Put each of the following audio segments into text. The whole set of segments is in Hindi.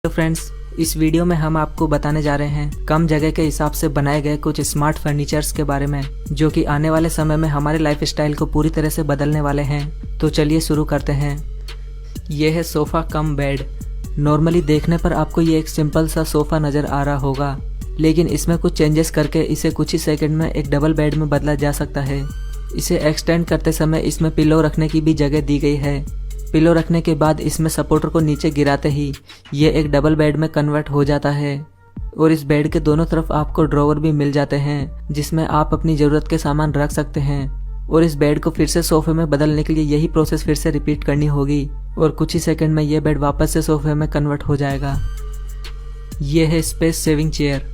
तो फ्रेंड्स, इस वीडियो में हम आपको बताने जा रहे हैं कम जगह के हिसाब से बनाए गए कुछ स्मार्ट फर्नीचर्स के बारे में, जो कि आने वाले समय में हमारे लाइफस्टाइल को पूरी तरह से बदलने वाले हैं। तो चलिए शुरू करते हैं। यह है सोफ़ा कम बेड। नॉर्मली देखने पर आपको ये एक सिंपल सा सोफ़ा नज़र आ रहा होगा, लेकिन इसमें कुछ चेंजेस करके इसे कुछ ही सेकंड में एक डबल बेड में बदला जा सकता है। इसे एक्सटेंड करते समय इसमें पिलो रखने की भी जगह दी गई है। पिलो रखने के बाद इसमें सपोर्टर को नीचे गिराते ही ये एक डबल बेड में कन्वर्ट हो जाता है। और इस बेड के दोनों तरफ आपको ड्रॉवर भी मिल जाते हैं, जिसमें आप अपनी ज़रूरत के सामान रख सकते हैं। और इस बेड को फिर से सोफे में बदलने के लिए यही प्रोसेस फिर से रिपीट करनी होगी और कुछ ही सेकंड में यह बेड वापस से सोफे में कन्वर्ट हो जाएगा। यह है स्पेस सेविंग चेयर।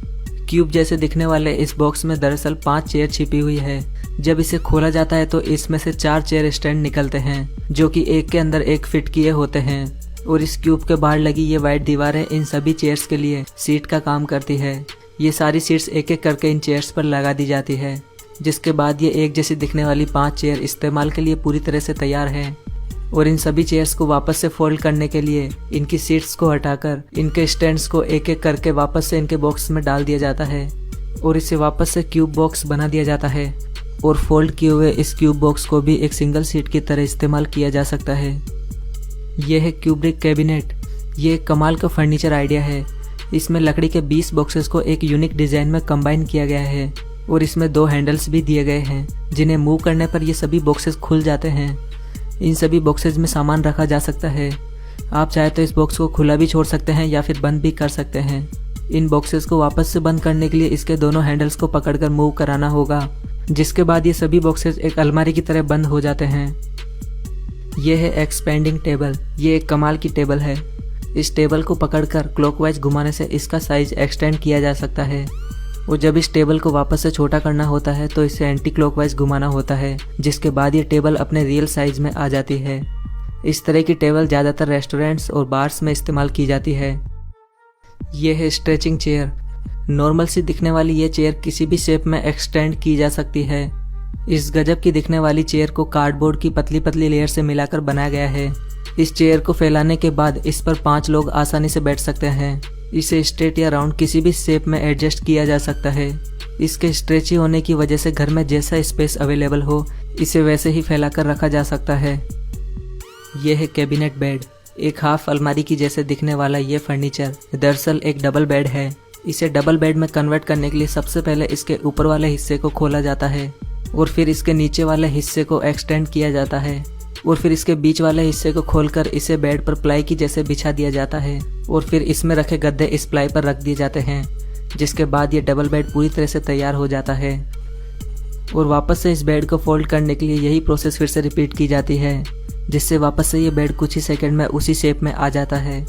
क्यूब जैसे दिखने वाले इस बॉक्स में दरअसल 5 चेयर छिपी हुई है। जब इसे खोला जाता है तो इसमें से 4 चेयर स्टैंड निकलते हैं, जो कि एक के अंदर एक फिट किए होते हैं। और इस क्यूब के बाहर लगी ये वाइट दीवारें इन सभी चेयर्स के लिए सीट का काम करती है। ये सारी सीट्स एक एक करके इन चेयर्स पर लगा दी जाती है, जिसके बाद ये एक जैसी दिखने वाली 5 चेयर इस्तेमाल के लिए पूरी तरह से तैयार है। और इन सभी चेयर्स को वापस से फोल्ड करने के लिए इनकी सीट्स को हटाकर इनके स्टैंड्स को एक एक करके वापस से इनके बॉक्स में डाल दिया जाता है और इसे वापस से क्यूब बॉक्स बना दिया जाता है। और फोल्ड किए हुए इस क्यूब बॉक्स को भी एक सिंगल सीट की तरह इस्तेमाल किया जा सकता है। यह है क्यूब्रिक कैबिनेट। ये एक कमाल का फर्नीचर आइडिया है। इसमें लकड़ी के 20 बॉक्सेस को एक यूनिक डिजाइन में कंबाइन किया गया है और इसमें 2 हैंडल्स भी दिए गए हैं, जिन्हें मूव करने पर ये सभी बॉक्सेस खुल जाते हैं। इन सभी बॉक्सेस में सामान रखा जा सकता है। आप चाहे तो इस बॉक्स को खुला भी छोड़ सकते हैं या फिर बंद भी कर सकते हैं। इन बॉक्सेस को वापस से बंद करने के लिए इसके दोनों हैंडल्स को पकड़कर मूव कराना होगा, जिसके बाद ये सभी बॉक्सेस एक अलमारी की तरह बंद हो जाते हैं। यह है एक्सपेंडिंग टेबल। ये एक कमाल की टेबल है। इस टेबल को पकड़कर क्लॉकवाइज घुमाने से इसका साइज एक्सटेंड किया जा सकता है। और जब इस टेबल को वापस से छोटा करना होता है तो इसे एंटी क्लॉकवाइज घुमाना होता है, जिसके बाद ये टेबल अपने रियल साइज में आ जाती है। इस तरह की टेबल ज़्यादातर रेस्टोरेंट्स और बार्स में इस्तेमाल की जाती है। यह है स्ट्रेचिंग चेयर। नॉर्मल सी दिखने वाली ये चेयर किसी भी शेप में एक्सटेंड की जा सकती है। इस गजब की दिखने वाली चेयर को कार्डबोर्ड की पतली पतली लेयर से मिलाकर बनाया गया है। इस चेयर को फैलाने के बाद इस पर 5 लोग आसानी से बैठ सकते हैं। इसे स्ट्रेट या राउंड किसी भी शेप में एडजस्ट किया जा सकता है। इसके स्ट्रेची होने की वजह से घर में जैसा स्पेस अवेलेबल हो, इसे वैसे ही फैलाकर रखा जा सकता है। यह है कैबिनेट बेड। एक हाफ अलमारी की जैसे दिखने वाला ये फर्नीचर दरअसल एक डबल बेड है। इसे डबल बेड में कन्वर्ट करने के लिए सबसे पहले इसके ऊपर वाले हिस्से को खोला जाता है और फिर इसके नीचे वाले हिस्से को एक्सटेंड किया जाता है और फिर इसके बीच वाले हिस्से को खोलकर इसे बेड पर प्लाई की जैसे बिछा दिया जाता है और फिर इसमें रखे गद्दे इस प्लाई पर रख दिए जाते हैं, जिसके बाद ये डबल बेड पूरी तरह से तैयार हो जाता है। और वापस से इस बेड को फोल्ड करने के लिए यही प्रोसेस फिर से रिपीट की जाती है, जिससे वापस से ये बेड कुछ ही सेकंड में उसी शेप में आ जाता है।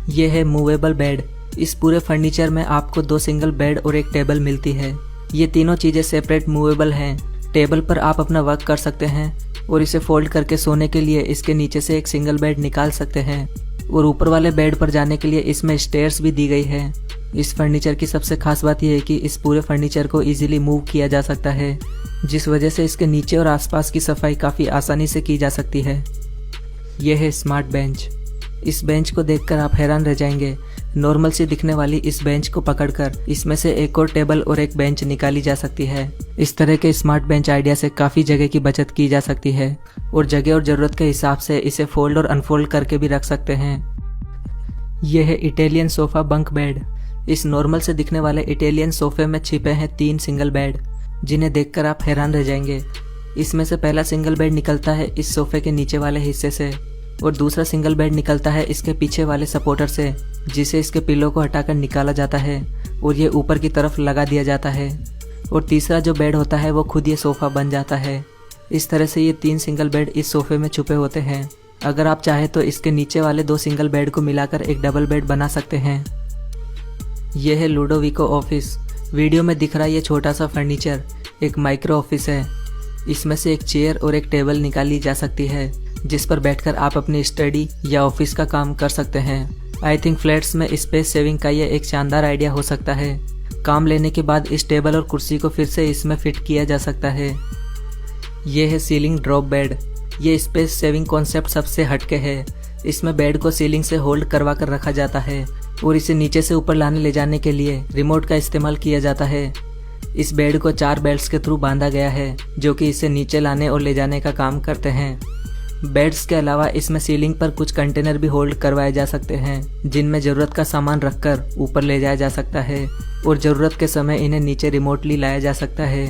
यह है मूवेबल बेड। इस पूरे फर्नीचर में आपको 2 सिंगल बेड और एक टेबल मिलती है। ये तीनों चीज़ें सेपरेट मूवेबल हैं। टेबल पर आप अपना वर्क कर सकते हैं और इसे फोल्ड करके सोने के लिए इसके नीचे से एक सिंगल बेड निकाल सकते हैं। और ऊपर वाले बेड पर जाने के लिए इसमें स्टेयर्स भी दी गई है। इस फर्नीचर की सबसे खास बात यह है कि इस पूरे फर्नीचर को इजीली मूव किया जा सकता है, जिस वजह से इसके नीचे और आसपास की सफाई काफ़ी आसानी से की जा सकती है। यह है स्मार्ट बेंच। इस बेंच को देखकर आप हैरान रह जाएंगे। नॉर्मल सी दिखने वाली इस बेंच को पकड़कर इसमें से एक और टेबल और एक बेंच निकाली जा सकती है। इस तरह के स्मार्ट बेंच आइडिया से काफ़ी जगह की बचत की जा सकती है और जगह और ज़रूरत के हिसाब से इसे फोल्ड और अनफोल्ड करके भी रख सकते हैं। यह है इटालियन सोफ़ा बंक बेड। इस नॉर्मल से दिखने वाले इटालियन सोफे में छिपे हैं 3 सिंगल बेड, जिन्हें देखकर आप हैरान रह जाएंगे। इसमें से पहला सिंगल बेड निकलता है इस सोफे के नीचे वाले हिस्से से और दूसरा सिंगल बेड निकलता है इसके पीछे वाले सपोर्टर से, जिसे इसके पिलो को हटाकर निकाला जाता है और ये ऊपर की तरफ लगा दिया जाता है। और तीसरा जो बेड होता है वो खुद ये सोफ़ा बन जाता है। इस तरह से ये 3 सिंगल बेड इस सोफे में छुपे होते हैं। अगर आप चाहें तो इसके नीचे वाले 2 सिंगल बेड को मिलाकर एक डबल बेड बना सकते हैं। यह है लूडोविको ऑफिस। वीडियो में दिख रहा ये छोटा सा फर्नीचर एक माइक्रो ऑफिस है। इसमें से एक चेयर और एक टेबल निकाली जा सकती है, जिस पर बैठकर आप अपनी स्टडी या ऑफिस का काम कर सकते हैं। आई थिंक फ्लैट्स में स्पेस सेविंग का ये एक शानदार आइडिया हो सकता है। काम लेने के बाद इस टेबल और कुर्सी को फिर से इसमें फिट किया जा सकता है। यह है सीलिंग ड्रॉप बेड। ये स्पेस सेविंग कॉन्सेप्ट सबसे हटके है। इसमें बेड को सीलिंग से होल्ड करवा कर रखा जाता है और इसे नीचे से ऊपर लाने ले जाने के लिए रिमोट का इस्तेमाल किया जाता है। इस बेड को 4 बेल्ट्स के थ्रू बांधा गया है जो कि इसे नीचे लाने और ले जाने का काम करते हैं। बेड्स के अलावा इसमें सीलिंग पर कुछ कंटेनर भी होल्ड करवाए जा सकते हैं जिनमें ज़रूरत का सामान रखकर ऊपर ले जाया जा सकता है और ज़रूरत के समय इन्हें नीचे रिमोटली लाया जा सकता है।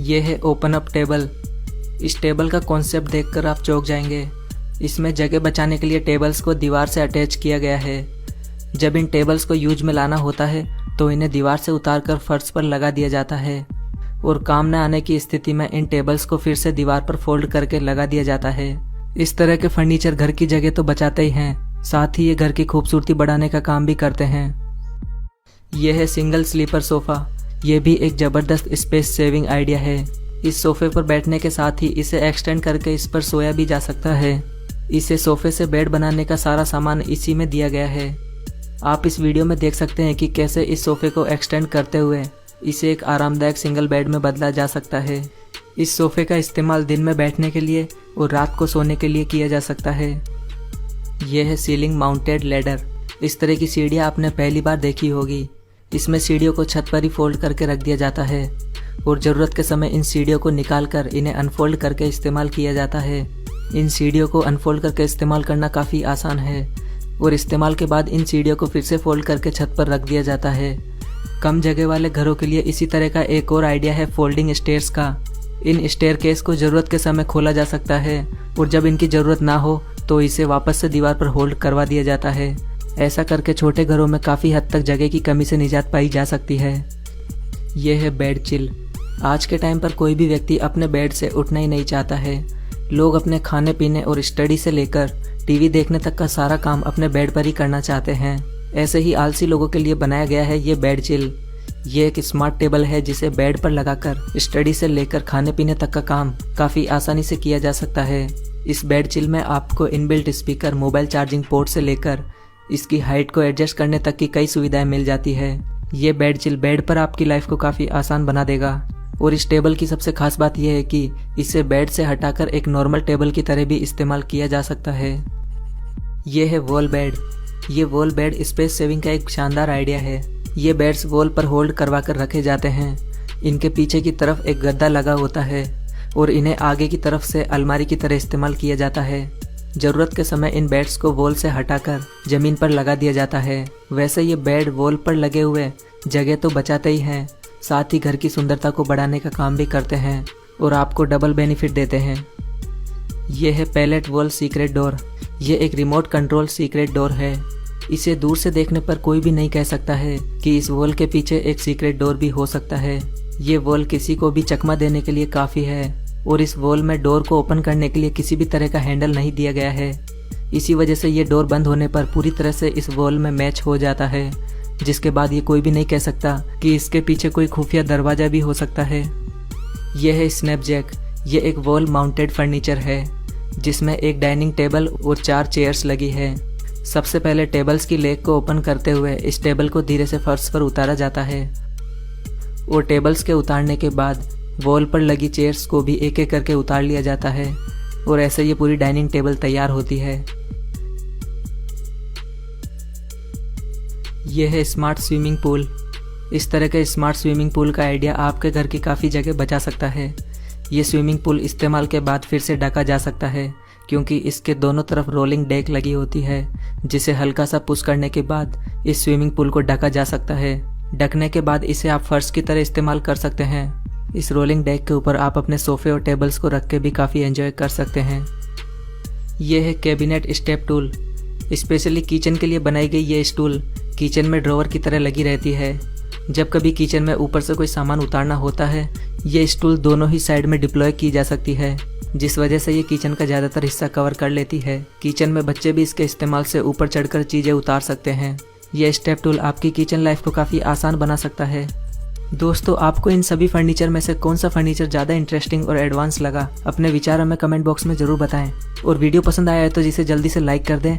ये है ओपन अप टेबल। इस टेबल का कॉन्सेप्ट देखकर आप चौंक जाएंगे। इसमें जगह बचाने के लिए टेबल्स को दीवार से अटैच किया गया है। जब इन टेबल्स को यूज में लाना होता है तो इन्हें दीवार से उतारकर फर्श पर लगा दिया जाता है और काम न आने की स्थिति में इन टेबल्स को फिर से दीवार पर फोल्ड करके लगा दिया जाता है। इस तरह के फर्नीचर घर की जगह तो बचाते ही हैं, साथ ही ये घर की खूबसूरती बढ़ाने का काम भी करते हैं। यह है सिंगल स्लीपर सोफा। यह भी एक जबरदस्त स्पेस सेविंग आइडिया है। इस सोफे पर बैठने के साथ ही इसे एक्सटेंड करके इस पर सोया भी जा सकता है। इसे सोफे से बेड बनाने का सारा सामान इसी में दिया गया है। आप इस वीडियो में देख सकते हैं कि कैसे इस सोफे को एक्सटेंड करते हुए इसे एक आरामदायक सिंगल बेड में बदला जा सकता है। इस सोफे का इस्तेमाल दिन में बैठने के लिए और रात को सोने के लिए किया जा सकता है। यह है सीलिंग माउंटेड लैडर। इस तरह की सीढ़ियाँ आपने पहली बार देखी होगी। इसमें सीढ़ियों को छत पर ही फोल्ड करके रख दिया जाता है और ज़रूरत के समय इन सीढ़ियों को निकाल कर इन्हें अनफोल्ड करके इस्तेमाल किया जाता है। इन सीढ़ियों को अनफोल्ड करके इस्तेमाल करना काफ़ी आसान है और इस्तेमाल के बाद इन सीढ़ियों को फिर से फोल्ड करके छत पर रख दिया जाता है। कम जगह वाले घरों के लिए इसी तरह का एक और आइडिया है फोल्डिंग स्टेयर्स का। इन स्टेयरकेस को ज़रूरत के समय खोला जा सकता है और जब इनकी ज़रूरत ना हो तो इसे वापस से दीवार पर होल्ड करवा दिया जाता है। ऐसा करके छोटे घरों में काफ़ी हद तक जगह की कमी से निजात पाई जा सकती है। यह है बेड चिल। आज के टाइम पर कोई भी व्यक्ति अपने बेड से उठना ही नहीं चाहता है। लोग अपने खाने पीने और स्टडी से लेकर टीवी देखने तक का सारा काम अपने बेड पर ही करना चाहते हैं। ऐसे ही आलसी लोगों के लिए बनाया गया है ये बेड चिल। ये एक स्मार्ट टेबल है जिसे बेड पर लगाकर स्टडी से लेकर खाने पीने तक का काम काफ़ी आसानी से किया जा सकता है। इस बेड चिल में आपको inbuilt speaker, mobile charging port से लेकर इसकी हाइट को एडजस्ट करने तक की कई सुविधाएं मिल जाती है। ये बेड चिल बेड पर आपकी लाइफ को काफ़ी आसान बना देगा। और इस टेबल की सबसे खास बात यह है कि इसे बेड से हटाकर एक नॉर्मल टेबल की तरह भी इस्तेमाल किया जा सकता है। यह है वॉल बेड। ये वॉल बेड स्पेस सेविंग का एक शानदार आइडिया है। ये बेड्स वॉल पर होल्ड करवा कर रखे जाते हैं। इनके पीछे की तरफ एक गद्दा लगा होता है और इन्हें आगे की तरफ से अलमारी की तरह इस्तेमाल किया जाता है। ज़रूरत के समय इन बेड्स को वॉल से हटाकर ज़मीन पर लगा दिया जाता है। वैसे ये बेड वॉल पर लगे हुए जगह तो बचाते ही हैं, साथ ही घर की सुंदरता को बढ़ाने का काम भी करते हैं और आपको डबल बेनिफिट देते हैं। यह है पैलेट वॉल सीक्रेट डोर। ये एक रिमोट कंट्रोल सीक्रेट डोर है। इसे दूर से देखने पर कोई भी नहीं कह सकता है कि इस वॉल के पीछे एक सीक्रेट डोर भी हो सकता है। ये वॉल किसी को भी चकमा देने के लिए काफ़ी है और इस वॉल में डोर को ओपन करने के लिए किसी भी तरह का हैंडल नहीं दिया गया है। इसी वजह से ये डोर बंद होने पर पूरी तरह से इस वॉल में मैच हो जाता है, जिसके बाद ये कोई भी नहीं कह सकता कि इसके पीछे कोई खुफिया दरवाज़ा भी हो सकता है। यह है स्नैपजैक। ये एक वॉल माउंटेड फर्नीचर है जिसमें एक डाइनिंग टेबल और 4 चेयर्स लगी है। सबसे पहले टेबल्स की लेग को ओपन करते हुए इस टेबल को धीरे से फर्श पर उतारा जाता है और टेबल्स के उतारने के बाद वॉल पर लगी चेयर्स को भी एक एक करके उतार लिया जाता है और ऐसे ये पूरी डाइनिंग टेबल तैयार होती है। यह है स्मार्ट स्विमिंग पूल। इस तरह के स्मार्ट स्विमिंग पूल का आइडिया आपके घर की काफ़ी जगह बचा सकता है। ये स्विमिंग पूल इस्तेमाल के बाद फिर से ढका जा सकता है क्योंकि इसके दोनों तरफ रोलिंग डेक लगी होती है, जिसे हल्का सा पुश करने के बाद इस स्विमिंग पूल को ढका जा सकता है। ढकने के बाद इसे आप फर्श की तरह इस्तेमाल कर सकते हैं। इस रोलिंग डेक के ऊपर आप अपने सोफे और टेबल्स को रख के भी काफ़ी एंजॉय कर सकते हैं। यह है cabinet step tool. Specially kitchen के लिए बनाई गई ये स्टूल किचन में ड्रॉवर की तरह लगी रहती है। जब कभी किचन में ऊपर से कोई सामान उतारना होता है, ये स्टूल दोनों ही साइड में डिप्लॉय की जा सकती है, जिस वजह से ये किचन का ज़्यादातर हिस्सा कवर कर लेती है। किचन में बच्चे भी इसके इस्तेमाल से ऊपर चढ़कर चीज़ें उतार सकते हैं। यह स्टेप टूल आपकी किचन लाइफ को काफ़ी आसान बना सकता है। दोस्तों, आपको इन सभी फर्नीचर में से कौन सा फर्नीचर ज़्यादा इंटरेस्टिंग और एडवांस लगा, अपने विचार हमें कमेंट बॉक्स में ज़रूर बताएं। और वीडियो पसंद आया है तो जिसे जल्दी से लाइक कर दें